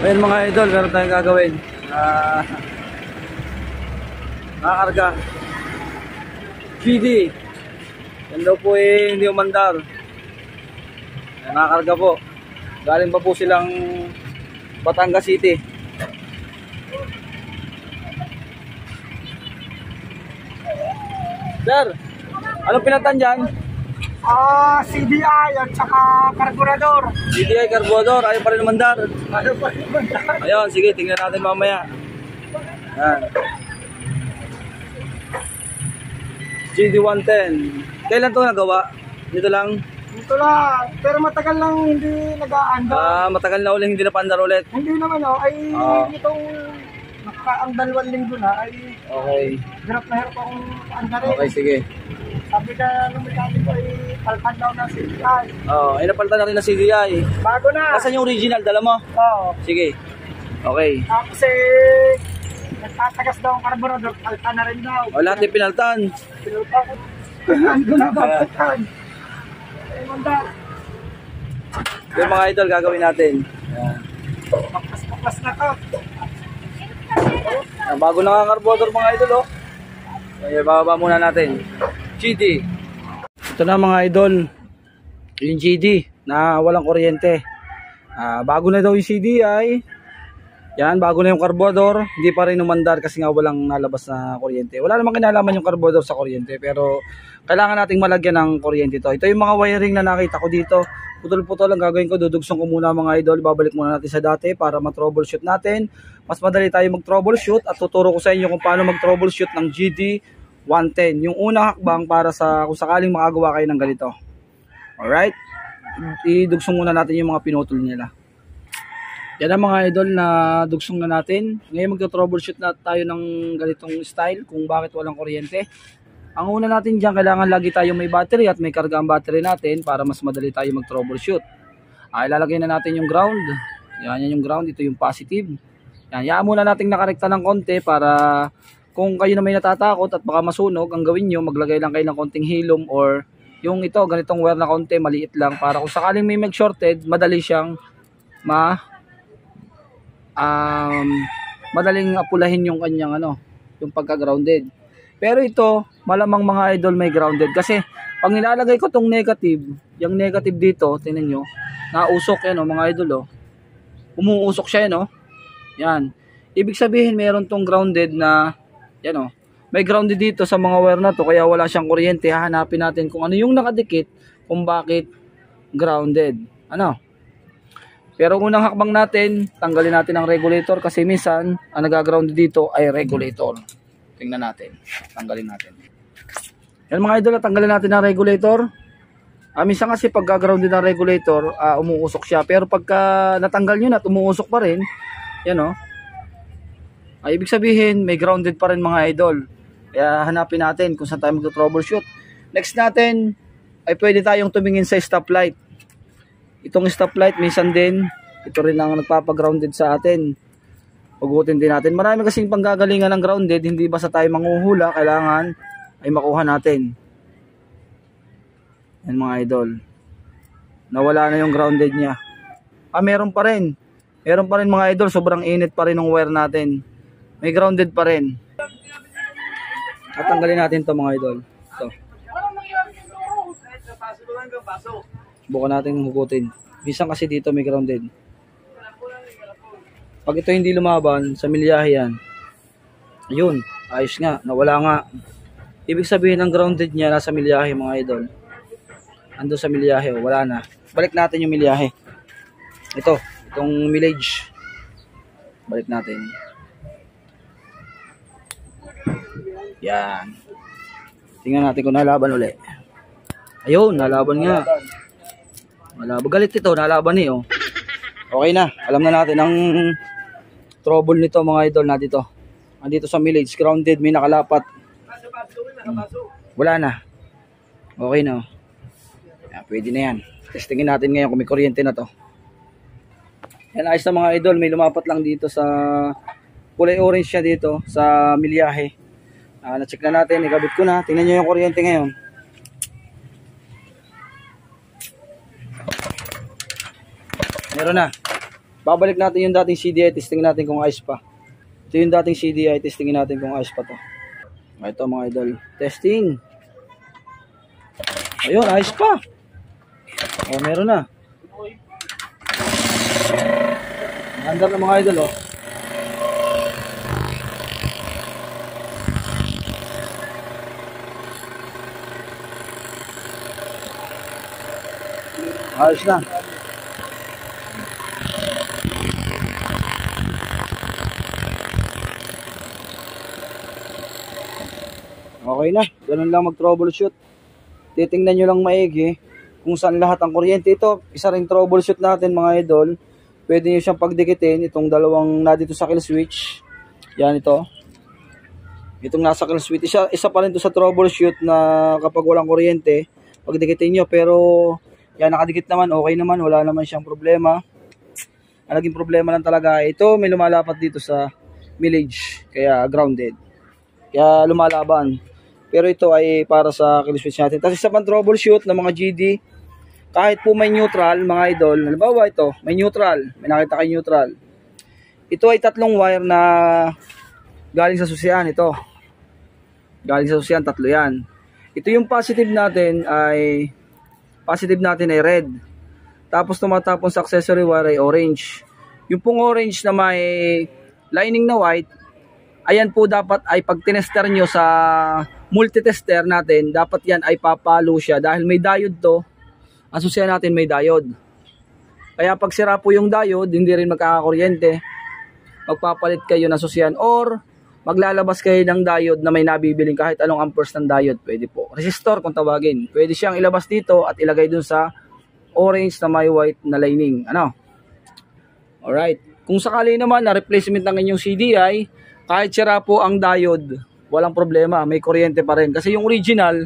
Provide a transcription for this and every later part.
Ayan mga idol, meron tayong gagawin. Nakakarga. GD. Yan daw po hindi umandar. Nakakarga po. Galing pa po silang Batangas City. Sir, anong pinatan dyan? CDI at saka karburador. CDI, karburador, ayaw pa rin umandar. Ayaw pa rin umandar. Ayun, sige, tingnan natin mamaya. Yan. GD110. Kailan ito nagawa? Dito lang? Ito lang, pero matagal lang hindi nag-aandar. Matagal na ulit hindi napaandar ulit. Hindi naman itong ang 2 linggo na ay hirap na hirap akong paandarin. Okay, sige. Sabi ka ng mekaniko ay paltan daw na CDI. Ay napalitan na rin na CDI. Bago na. Nasaan yung original? Dala mo? Oo. Sige. Okay. Tapos nagtatagas daw ang karburador, paltan na rin daw. O lahat yung pinaltan. Pinaltan ko. Ano na papaltan? Ay mandar. Yung mga idol gagawin natin. Yan. Paklas na to. Bago na nga carburetor mga idol oh. Kaya bababa muna natin. GD. Ito na mga idol. Yung GD na walang kuryente. Bago na daw yung CDI. Yan, bago na yung carburetor. Hindi pa rin umandar kasi nga walang nalabas na kuryente. Wala namang kinalaman yung carburetor sa kuryente. Pero kailangan nating malagyan ng kuryente ito. Ito yung mga wiring na nakita ko dito. Putol-putol ang gagawin ko. Dudugsong ko muna mga idol. Babalik muna natin sa dati para ma-troubleshoot natin. Mas madali tayo mag-troubleshoot at tuturo ko sa inyo kung paano mag-troubleshoot ng GD110. Yung unang hakbang para sa kung sakaling makagawa kayo ng ganito. Alright? Idugsong muna natin yung mga pinutol nila. Yan ang mga idol na dugsong na natin. Ngayon mag-troubleshoot na tayo ng ganitong style kung bakit walang kuryente. Ang una natin dyan, kailangan lagi tayong may battery at may karga ang battery natin para mas madali tayo mag-troubleshoot. Ilalagay na natin yung ground. Yan yung ground, ito yung positive. Yan muna natin nakarekta ng konti para kung kayo na may natatakot at baka masunog, ang gawin nyo, maglagay lang kayo ng konting hilom or yung ito, ganitong wire na konti, maliit lang para kung sakaling may mag-shorted, madali siyang madaling apulahin yung kanyang yung pagka-grounded. Pero ito, malamang mga idol may grounded kasi pag nilalagay ko tong negative, yung negative dito, tingnan nyo, nausok yan mga idol umuusok siya yan. Ibig sabihin mayroon tong grounded na yan may grounded dito sa mga wire na to kaya wala siyang kuryente. Hahanapin natin kung ano yung nakadikit kung bakit grounded. Pero unang hakbang natin, tanggalin natin ang regulator kasi minsan ang nagagrounded dito ay regulator. Tingnan natin. Tanggalin natin. Yan mga idol, tanggalin natin ang regulator. Minsan kasi pag grounded ang regulator, umuusok siya. Pero pagka natanggal nyo na at umuusok pa rin, yan ibig sabihin may grounded pa rin mga idol. Kaya hanapin natin kung saan tayo mag-troubleshoot. Next natin ay pwede tayong tumingin sa stoplight. Itong stoplight minsan din, ito rin ang nagpapag-grounded sa atin. Hugutin din natin. Marami kasing panggagalingan ng grounded, hindi basta tayo manghuhula, kailangan ay makuha natin. Yan mga idol. Nawala na yung grounded niya. Meron pa rin. Meron pa rin mga idol, sobrang init pa rin ng wire natin. May grounded pa rin. At tanggalin natin to mga idol. Ito. Bukan natin hugutin. Minsan kasi dito may grounded. Pag ito hindi lumaban, sa milyahe yan. Ayun, ayos nga, nawala nga. Ibig sabihin ng grounded niya nasa milyahe mga idol. Ando sa milyahe, wala na. Balik natin yung milyahe. Itong millage. Balik natin. Yan. Tingnan natin kung nalaban ulit. Ayun, nalaban nga. Nalaban. Galit ito, nalaban Okay na, alam na natin ang trouble nito mga idol na dito. Andito sa millage, grounded, may nakalapat. Wala na. Okay na. Yan, pwede na yan. Testingin natin ngayon kung may kuryente na to. Yan, ayos na mga idol. May lumapat lang dito sa kulay orange siya dito sa milyahe. Na-check na natin, ikabit ko na. Tingnan nyo yung kuryente ngayon. Meron na. Babalik natin yung dating CDI, testingin natin kung ayos pa. Ito yung dating CDI, testingin natin kung ayos pa to. Ito mga idol, testing. Ayun, ayos pa. Oh, meron na. Andar na mga idol, oh. Ayos na. Okay na, ganun lang mag-troubleshoot. Titingnan nyo lang maigi kung saan lahat ang kuryente. Ito, isa ring troubleshoot natin mga idol. Pwede nyo siyang pagdikitin, itong dalawang na dito sa kill switch. Yan ito. Itong nasa kill switch. Isa pa rin ito sa troubleshoot na kapag walang kuryente, pagdikitin nyo. Pero, yan nakadikit naman, okay naman, wala naman siyang problema. Ang naging problema lang talaga, ito may lumalapat dito sa millage, kaya grounded. Kaya lumalaban. Pero ito ay para sa kill switch natin. Tapos isa pang troubleshoot ng mga GD, kahit po may neutral, mga idol, halimbawa ito, may neutral, may nakita kayo neutral. Ito ay tatlong wire na galing sa susian, ito. Galing sa susian, tatlo yan. Ito yung positive natin ay red. Tapos tumatapon sa accessory wire ay orange. Yung pong orange na may lining na white, ayan po dapat ay pag tinester nyo sa multitester natin, dapat yan ay papalo siya dahil may diode to. Ang susian natin may diode. Kaya pag sira po yung diode, hindi rin magkakakuryente. Magpapalit kayo ng susian or maglalabas kayo ng diode na may nabibiling kahit anong amperes ng diode. Pwede po. Resistor kung tawagin. Pwede siyang ilabas dito at ilagay dun sa orange na may white na lining. Ano? Alright. Kung sakali naman na replacement ng inyong CDI, kahit sira po ang diode, walang problema, may kuryente pa rin. Kasi yung original,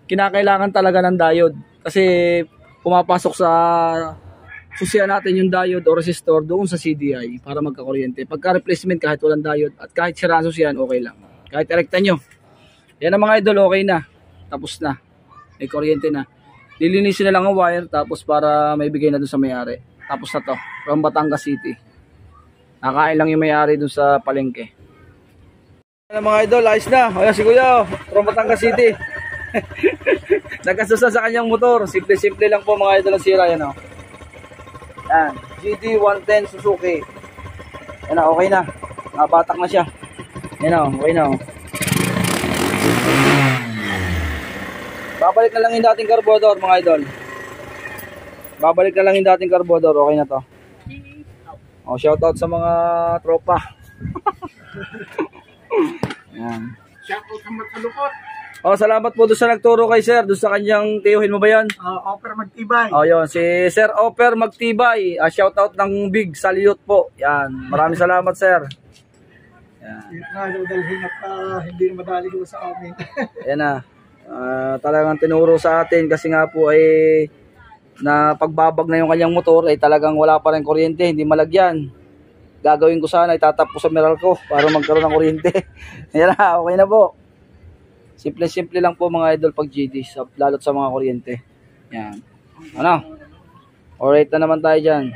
kinakailangan talaga ng diode. Kasi pumapasok sa susian natin yung diode o resistor doon sa CDI para magkakuryente. Pagka replacement, kahit walang diode at kahit sira ang susian, okay lang. Kahit erekta nyo. Yan ang mga idol, okay na. Tapos na. May kuryente na. Lilinisin na lang ang wire tapos para may bigay na doon sa may-ari. Tapos na to. From Batangas City. Nakain lang yung may-ari doon sa palengke. Yan mga idol, ayos na. Ayan si Kuya, from Batangas City. Nagkasusa sa kanyang motor. Simple-simple lang po mga idol ang sira. Yan o. Yan. GD110 Suzuki. Yan o, okay na. Nakabatak na siya. Yan o, okay na o. Babalik na lang yung dating carburetor mga idol. Babalik na lang yung dating carburetor. Okay na to. O, shoutout sa mga tropa. Yan. Shoutout sa magkalukot. Oh, salamat po doon sa nagturo kay Sir, doon sa kanyang tiyuhin mo ba yan? Offer Magtibay. Oh, yun, si Sir Offer Magtibay. Shoutout ng Big Salute po. Yan, maraming salamat Sir. Yan. Dalhin at hindi na madali ko sa amin. Yan na. Talagang tinuro sa atin kasi nga po ay na pagbabag na yung kanyang motor ay talagang wala pa rin kuryente, hindi malagyan. Gagawin ko sana, itatap ko sa Meralco para magkaroon ng kuryente. Yan na, okay na po. Simple-simple lang po mga idol pag GD, lalo't sa mga kuryente. Yan. Ano? Alright na naman tayo dyan.